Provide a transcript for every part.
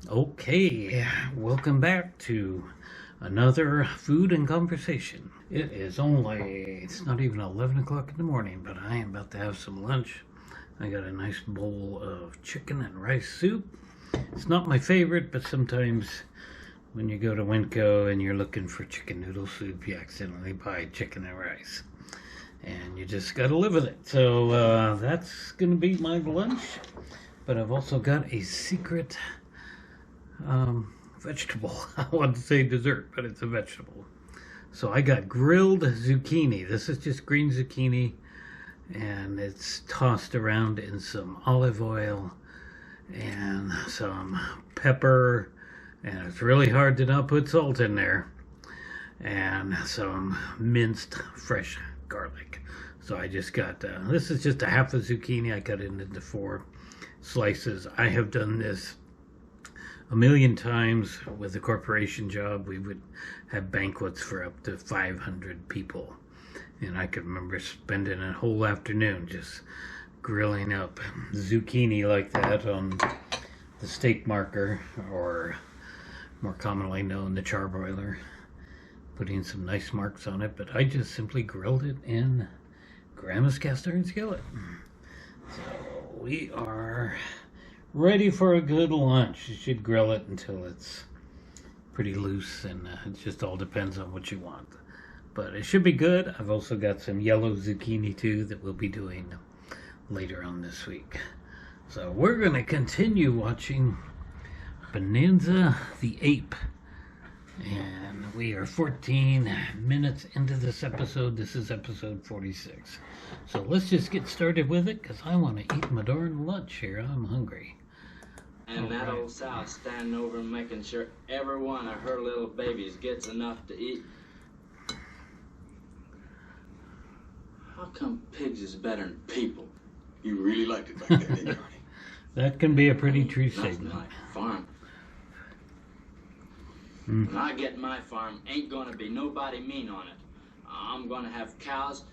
Okay, welcome back to another food and conversation. It's not even 11 o'clock in the morning, but I am about to have some lunch. I got a nice bowl of chicken and rice soup. It's not my favorite, but sometimes when you go to Winco and you're looking for chicken noodle soup, you accidentally buy chicken and rice. And you just gotta live with it. So that's gonna be my lunch. But I've also got a secret vegetable. I want to say dessert, but it's a vegetable. So I got grilled zucchini. This is just green zucchini, and it's tossed around in some olive oil and some pepper, and it's really hard to not put salt in there, and some minced fresh garlic. So I just got this is just a half a zucchini. I cut it into 4 slices. I have done this a million times with a corporation job. We would have banquets for up to 500 people, and I could remember spending a whole afternoon just grilling up zucchini like that on the steak marker, or more commonly known, the charbroiler, putting some nice marks on it. But I just simply grilled it in Grandma's cast iron skillet. So we are ready for a good lunch. You should grill it until it's pretty loose, and it just all depends on what you want. But it should be good. I've also got some yellow zucchini too that we'll be doing later on this week. So we're going to continue watching Bonanza the Ape. And we are 14 minutes into this episode. This is episode 46. So let's just get started with it, because I want to eat my darn lunch here. I'm hungry. And that old sow standing over and making sure every one of her little babies gets enough to eat. How come pigs is better than people? You really liked it back there, didn't you, Arnie? That can be a pretty true Nothing statement. like farm. When I get my farm, ain't gonna be nobody mean on it. I'm gonna have cows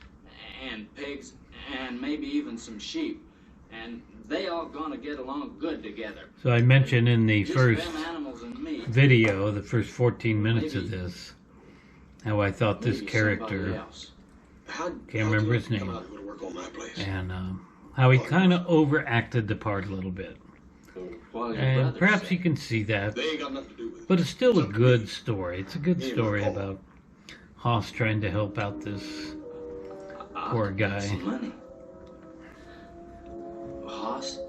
and pigs and maybe even some sheep. And they all gonna get along good together. So I mentioned in the Just first them animals and me. video, the first 14 minutes of Maybe- this, how I thought this Maybe character, somebody else. Can't remember his Come name, out and go to work on my place. and how he kind of overacted the part a little bit. Well, your And brother perhaps said- you can see that, They ain't got nothing to do with it. but it's still a up to good me. story. It's a good Me and story Paul. about Hoss trying to help out this I'll poor get guy. some money. Hoss,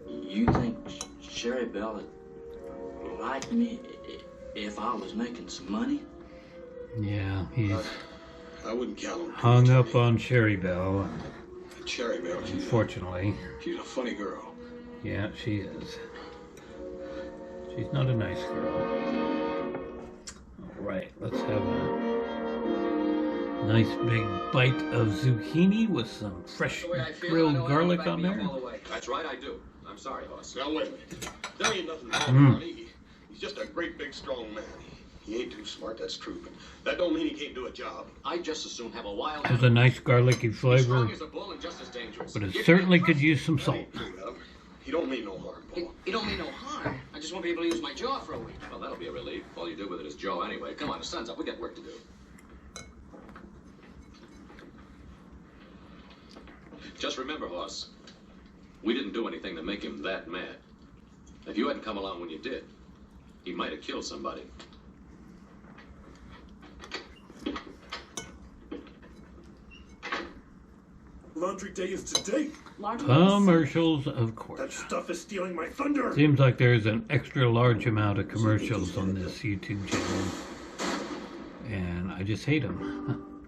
you think Sherry Bell would like me if I was making some money? Yeah, he's I wouldn't count on hung up on Sherry Bell, Cherry Bell. unfortunately. She's a funny girl. Yeah, she is. She's not a nice girl. Alright, let's have a nice big bite of zucchini with some fresh grilled garlic on there. That's right, I do. I'm sorry, Hoss. Now wait a minute. There ain't nothing wrong with Arnie. He's just a great big strong man. He ain't too smart, that's true, but that don't mean he can't do a job. I just as soon have a wild There's a nice garlicky He's strong flavor, as a bull and just as dangerous. but it You certainly can't could use some That salt. ain't true, Love. He don't mean no harm, Paul. It don't mean no harm. I just won't be able to use my jaw for a week. Well, that'll be a relief. All you do with it is jaw anyway. Come on, the sun's up. We got work to do. Just remember, Hoss, we didn't do anything to make him that mad. If you hadn't come along when you did, he might have killed somebody. Laundry day is today. Commercials, of That course. stuff is stealing my thunder. Seems like there's an extra large amount of commercials on this YouTube channel, and I just hate them.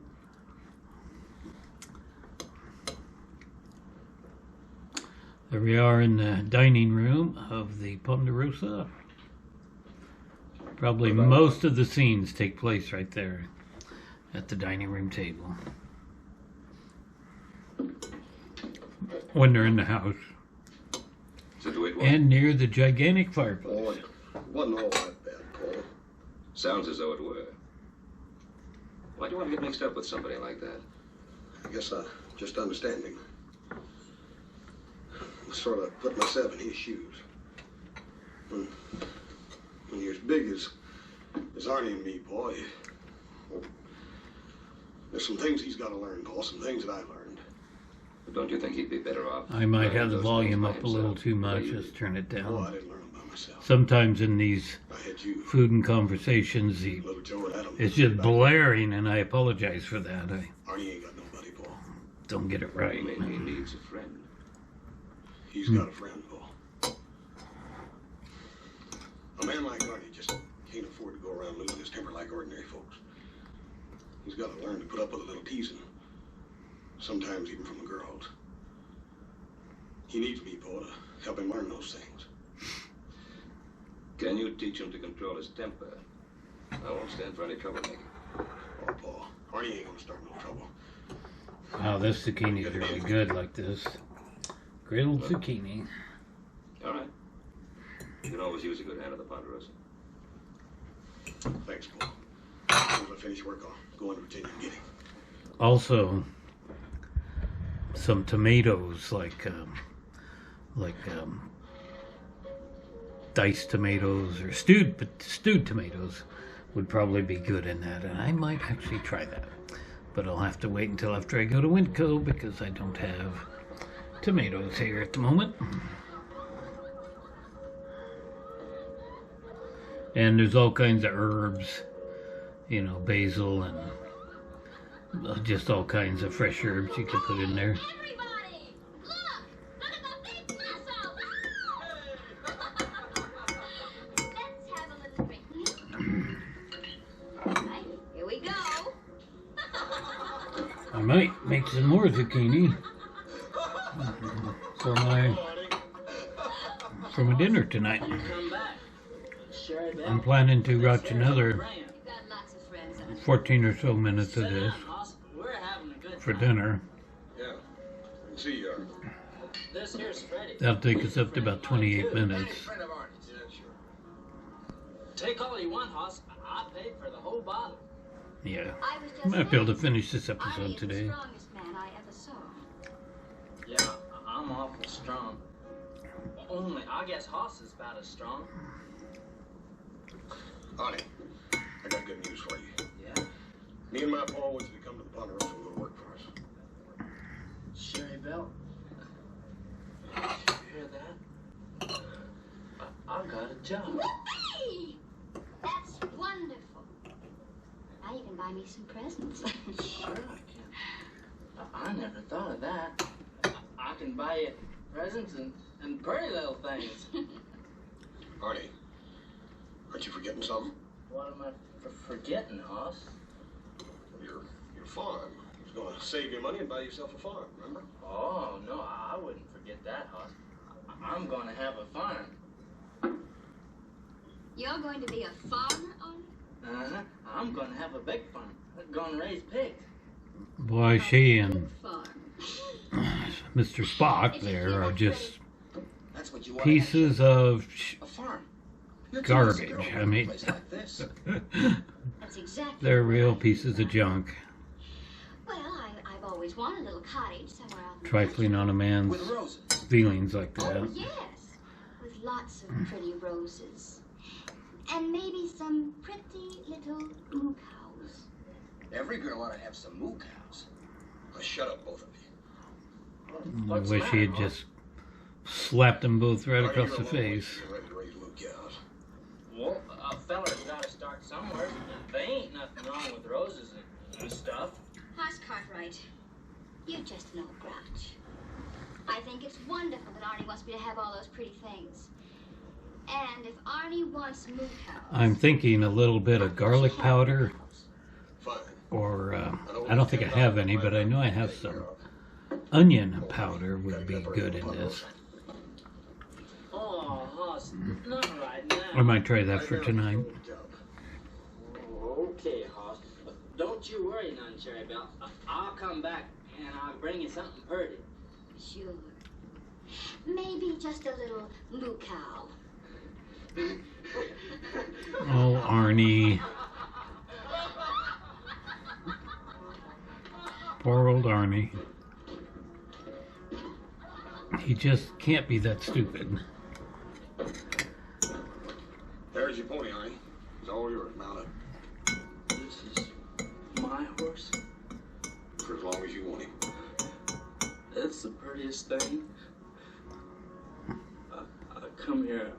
There we are in the dining room of the Ponderosa. Probably most of the scenes take place right there at the dining room table when they're in the house, Situate well. and near the gigantic fireplace. Oh, it wasn't all that bad, Paul. Sounds as though it were. Why'd you want to get mixed up with somebody like that? I guess I just understand him. I sort of put myself in his shoes. When you're as big as Arnie and me, boy, well, there's some things he's got to learn, Paul, some things that I learned. But don't you think he'd be better off? I might have the those volume things by up a little himself? too much. Maybe. Just turn it Oh, I down. didn't learn them by myself. Sometimes in these I had you, food and conversations, little Joe and Adam. it's just blaring, and I apologize for that. I Arnie ain't got nobody, Paul. don't get it right. Maybe he needs a friend. He's got a friend, Paul. A man like Arnie just can't afford to go around losing his temper like ordinary folks. He's got to learn to put up with a little teasing. Sometimes even from the girls. He needs me, Paul, to help him learn those things. Can you teach him to control his temper? I won't stand for any troublemaking. Oh, Paul, Arnie ain't gonna start no trouble. Wow, this zucchini is really good like this. Grilled zucchini. All right. You can always use a good hand at the Ponderosa. Thanks, Paul. As soon as I finish work, I'll go into Virginia and get him. Also, some tomatoes, like diced tomatoes or stewed tomatoes would probably be good in that, and I might actually try that. But I'll have to wait until after I go to Winco because I don't have tomatoes here at the moment. And there's all kinds of herbs, you know, basil and just all kinds of fresh herbs you can put in there. Everybody, look at the big muscle. Let's have a little drink. All right, here we go. I might make some more zucchini for my dinner tonight. Come back. Sherry Bell. I'm planning to watch another You've got lots of friends on 14 or so minutes of Sit this down, Hoss. We're having a good for time. dinner. Yeah, I can see you are. This here's Freddie. That'll take us up to about 28 minutes. Friend of Arnie's, yeah, sure. Take all you want, Hoss. I paid for the whole bottle. Yeah, I was just I might be able to saying, finish this Arnie episode is today. the strongest man I ever saw. Yeah, I'm awful strong. Only, I guess Hoss is about as strong. Arnie, I got good news for you. Yeah. Me and my Paul wants you to come to the Ponderosa and go to work for us. Sherry Bell. You hear that? I got a job. Hey, that's wonderful. Now you can buy me some presents. Sure I can. I never thought of that. I can buy you presents and pretty little things. Arnie, aren't you forgetting something? What am I forgetting, Hoss? Your farm. It's going to save you money and buy yourself a farm, remember? Oh, no, I wouldn't forget that, Hoss. I'm going to have a farm. You're going to be a farmer, Arnie? Uh-huh. I'm going to have a big farm. I'm going to raise pigs. Boy, she and Big farm. Mr. Spock there are just That's what you want. pieces of A farm. You're garbage. girl I in a mean, place like this. That's exactly they're what real I pieces of think. junk, Well, I've always wanted a little cottage somewhere out in the trifling on a man's With roses. feelings like country. Oh, that. yes, with lots of pretty roses. And maybe some pretty little moo cows. Every girl ought to have some moo cows. Now shut up, both of you. I What's the wish he had matter, Hoss? just slapped them both right Arnie, across you're the a long way face. from getting ready to raise moo cows. Well, a feller's got to start somewhere. There ain't nothing wrong with roses and stuff. Hoss Cartwright, you're just an old grouch. I think it's wonderful that Arnie wants me to have all those pretty things. And if Arnie wants moo cows... I'm thinking a little bit of garlic powder, Fine. or I don't think I have any, but I know I have some. Onion powder would be good in this. Oh, Hoss, not right now. I might try that for tonight. Okay, Hoss. Don't you worry none, Cherry Bell. I'll come back and I'll bring you something pretty. Sure. Maybe just a little moo cow. Oh, Arnie. Poor old Arnie. He just can't be that stupid. There's your pony, Arnie. It's all yours. Mount up. This is my horse. For as long as you want him. It's the prettiest thing. I come here.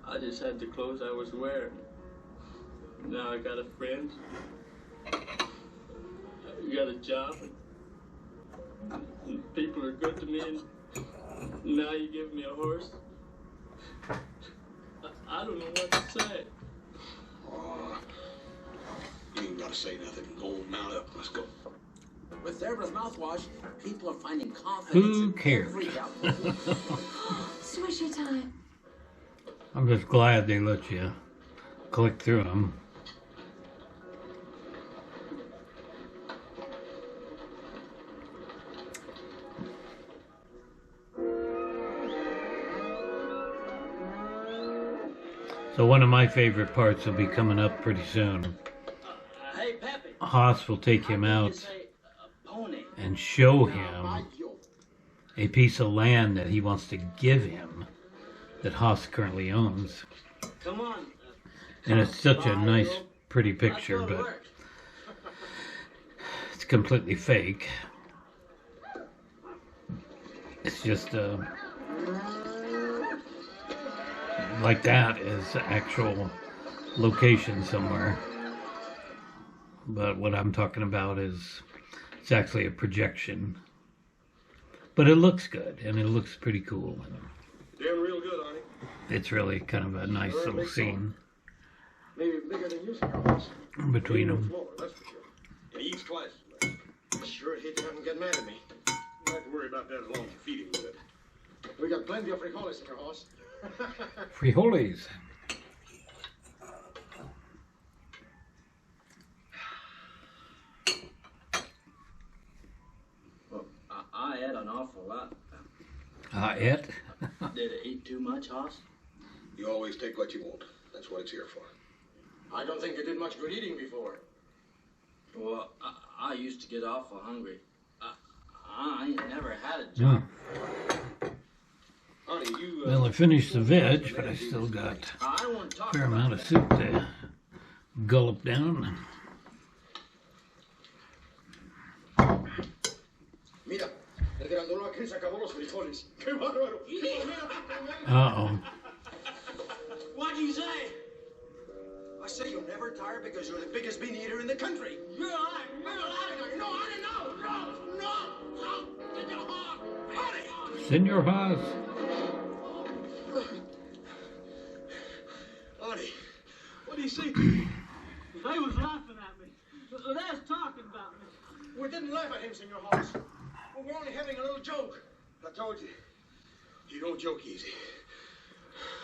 I just had the clothes I was wearing. Now I got a friend. I got a job. And people are good to me. And now you give me a horse. I don't know what to say. You ain't gotta say nothing. Go on, mount up. Let's go. With Deborah's mouthwash, people are finding confidence Who in cares? every outfit. Swisher time. I'm just glad they let you click through them. So one of my favorite parts will be coming up pretty soon. Hey, Peppy. Haas will take him How can you out say a pony? and show him a piece of land that he wants to give him that Haas currently owns. Come on. And it's such a nice, Fido. pretty Let's picture, go to but work. it's completely fake. It's just like that is actual location somewhere. But what I'm talking about is it's actually a projection. But it looks good and it looks pretty cool. Doing real good, Arnie. It's really kind of a nice little scene Maybe bigger than you, Carlos. between them. That's for sure. And he eats twice as much. Sure hate to have him get mad at me. You don't have to worry about that as long as you feed him good. We got plenty of frijoles in your house. Frijoles. Well, I ate an awful lot. It? Did I eat too much, Hoss? You always take what you want. That's what it's here for. I don't think you did much good eating before. Well, I used to get awful hungry. I ain't never had a job. Arnie, you... Well, I finished the veg, but I still got I don't want to a talk fair about amount of soup to gulp down. Mira, el grandolo aquel se acabó los frijoles. ¡Qué bárbaro! Uh-oh. What'd you say? I say you'll never tire because you're the biggest bean eater in the country. You're lying. You're lying. No, I didn't know. No. Get your hog. Senor Haas. Arnie, what do you say to me? They was laughing at me. They was talking about me. We didn't laugh at him, Senor Hollis. We're only having a little joke. I told you. You don't joke easy.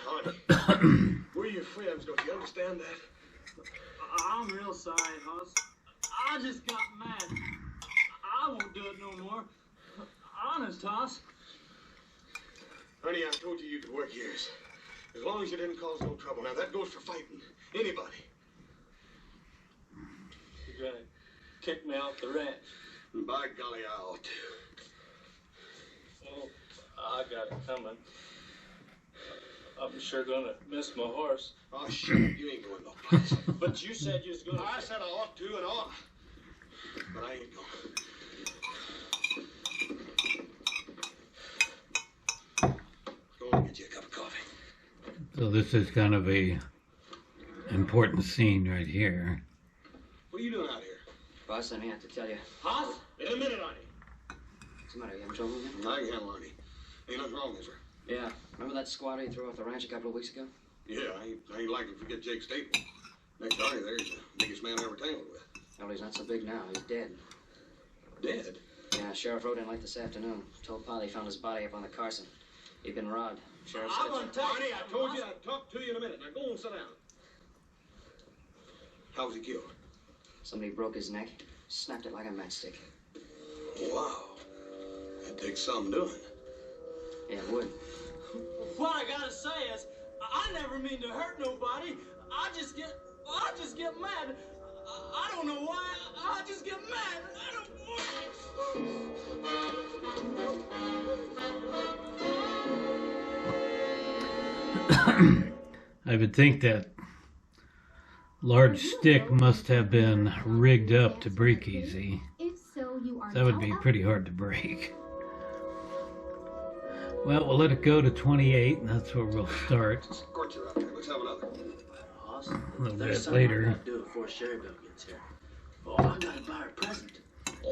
Arnie, we're your friends, don't you understand that? I'm real sorry, Hoss. I just got mad. I won't do it no more. Honest, Hoss. Ernie, I told you could work years. As long as you didn't cause no trouble. Now, that goes for fighting. Anybody. You're gonna kick me off the ranch. And by golly, I ought to. Well, I got it coming. I'm sure gonna miss my horse. Oh, shut up. You ain't going no place. But you said you was gonna... I said I ought to and ought. But I ain't going. Go and get you a cup of coffee. So this is kind of a important scene right here. What are you doing out here? Boss, I may have to tell you. Hoss? In a minute, Arnie. What's the matter? You having trouble again? I can handle Arnie. Ain't nothing wrong, is there? Yeah. Remember that squatter you threw off the ranch a couple of weeks ago? Yeah, I ain't likely to forget Jake Staple. Next Arnie there, he's the biggest man I ever tangled with. Well, he's not so big now. He's dead. Dead? Yeah, Sheriff rode in late this afternoon. Told Polly he found his body up on the Carson. He'd been robbed. Sheriff I'm said... gonna tell Arnie, you. I told you I'd talk to you in a minute. Now go and sit down. How was he killed? Somebody broke his neck, snapped it like a matchstick. Wow. That takes some doing. Yeah, it would. What I gotta say is, I never mean to hurt nobody. I just get mad. I don't know why. I just get mad. I don't. I would think that large stick must have been rigged up to break easy. If so, you are That would be pretty hard to break. Well, we'll let it go to 28, and that's where we'll start. Scorcher out there. Let's have another. Hoss, A little there's bit something I later. gotta do before Sherry Bill gets here. Oh, I gotta buy her a present.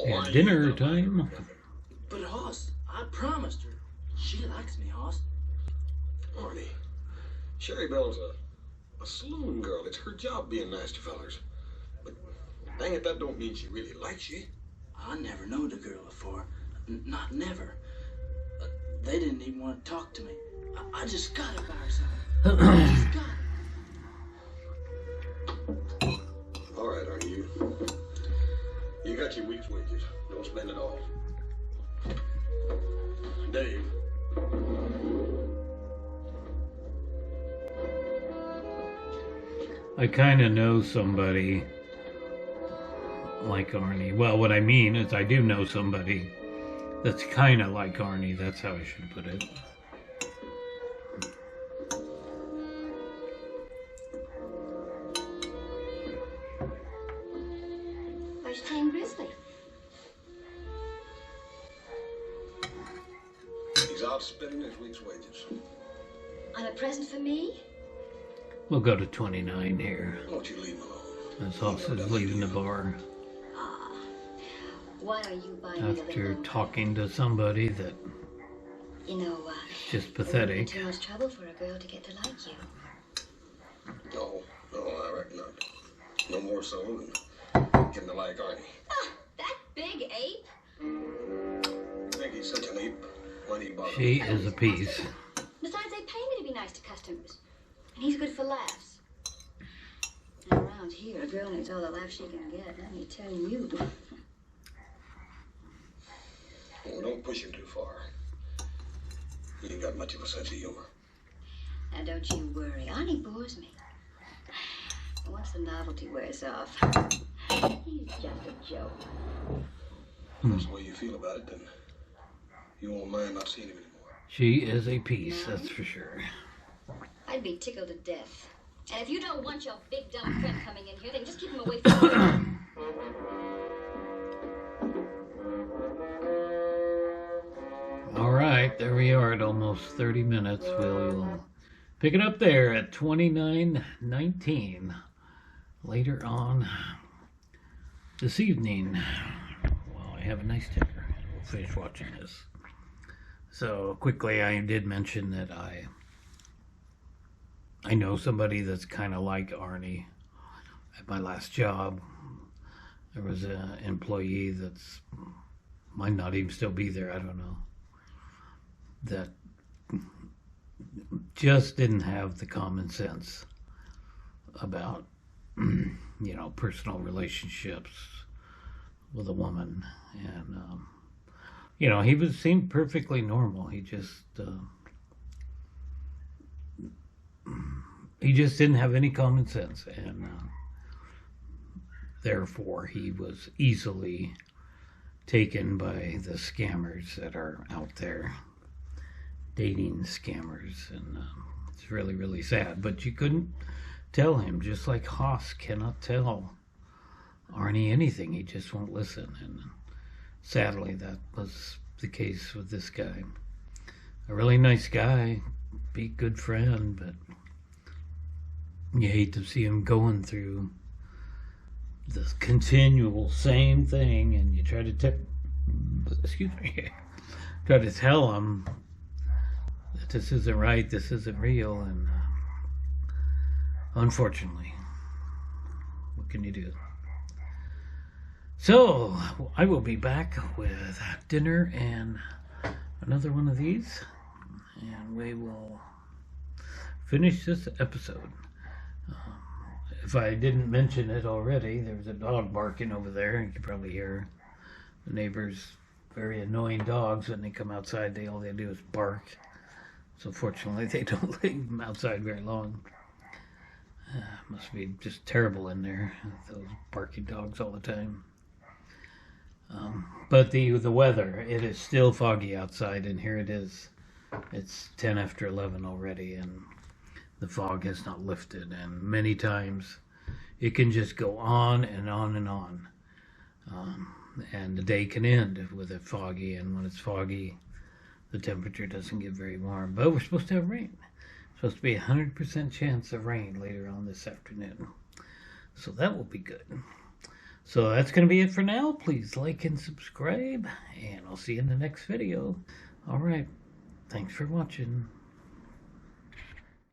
And dinner time. But Hoss, I promised her. She likes me, Hoss. Arnie, Sherry Bell's a saloon girl. It's her job being nice to fellers. But dang it, that don't mean she really likes you. I never knowed a girl before. Not never. They didn't even want to talk to me. I just gotta buy her something. I just gotta. All right, Arnie, you got your week's wages. Don't spend it all. Dave. I kind of know somebody like Arnie. Well, what I mean is I do know somebody that's kind of like Arnie. That's how I should put it. Where's Tame Grizzly? He's out spending his week's wages. On a present for me? We'll go to 29 here. Won't you leave him alone? As Hoss is leaving the bar Ah, why don't you buy me a after little? talking to somebody that You know, is just it wouldn't pathetic. be too much trouble for a girl to get to like you. No, I reckon not. No more so than getting to like Arnie. Ah, that big ape. I think he's such an ape. Why do you bother? She is a piece. Besides, they pay me to be nice to customers. And he's good for laughs. And around here, a girl needs all the laughs she can get, let me tell you. Well, don't push him too far. He ain't got much of a sense of humor. Now, don't you worry. Arnie bores me. Once the novelty wears off, he's just a joke. If that's the way you feel about it, then you won't mind not seeing him anymore. She is a piece, that's for sure. I'd be tickled to death. And if you don't want your big dumb friend coming in here, then just keep him away from me. All right, there we are at almost 30 minutes. We'll pick it up there at 29:19 later on this evening. Well, I have a nice dinner and we'll finish watching this. So quickly, I did mention that I know somebody that's kind of like Arnie. At my last job, there was an employee that's might not even still be there, I don't know, that just didn't have the common sense about, personal relationships with a woman. And, he seemed perfectly normal. He just didn't have any common sense. And therefore, he was easily taken by the scammers that are out there. Dating scammers, and it's really, really sad. But you couldn't tell him, just like Hoss cannot tell Arnie anything. He just won't listen, and sadly, that was the case with this guy. A really nice guy, be a good friend, but you hate to see him going through this continual same thing, and you try to try to tell him that this isn't right, this isn't real, and unfortunately, what can you do? So, I will be back with dinner and another one of these, and we will finish this episode. If I didn't mention it already, there's a dog barking over there. You can probably hear the neighbors' very annoying dogs. When they come outside, all they do is bark. So fortunately, they don't leave them outside very long. Must be just terrible in there, those barking dogs all the time. But the weather, it is still foggy outside, and here it is. It's 10 after 11 already, and the fog has not lifted. And many times it can just go on and on and on. And the day can end with it foggy, and when it's foggy, the temperature doesn't get very warm. But we're supposed to have rain. It's supposed to be 100% chance of rain later on this afternoon. So that will be good. So that's going to be it for now. Please like and subscribe, and I'll see you in the next video. All right. Thanks for watching.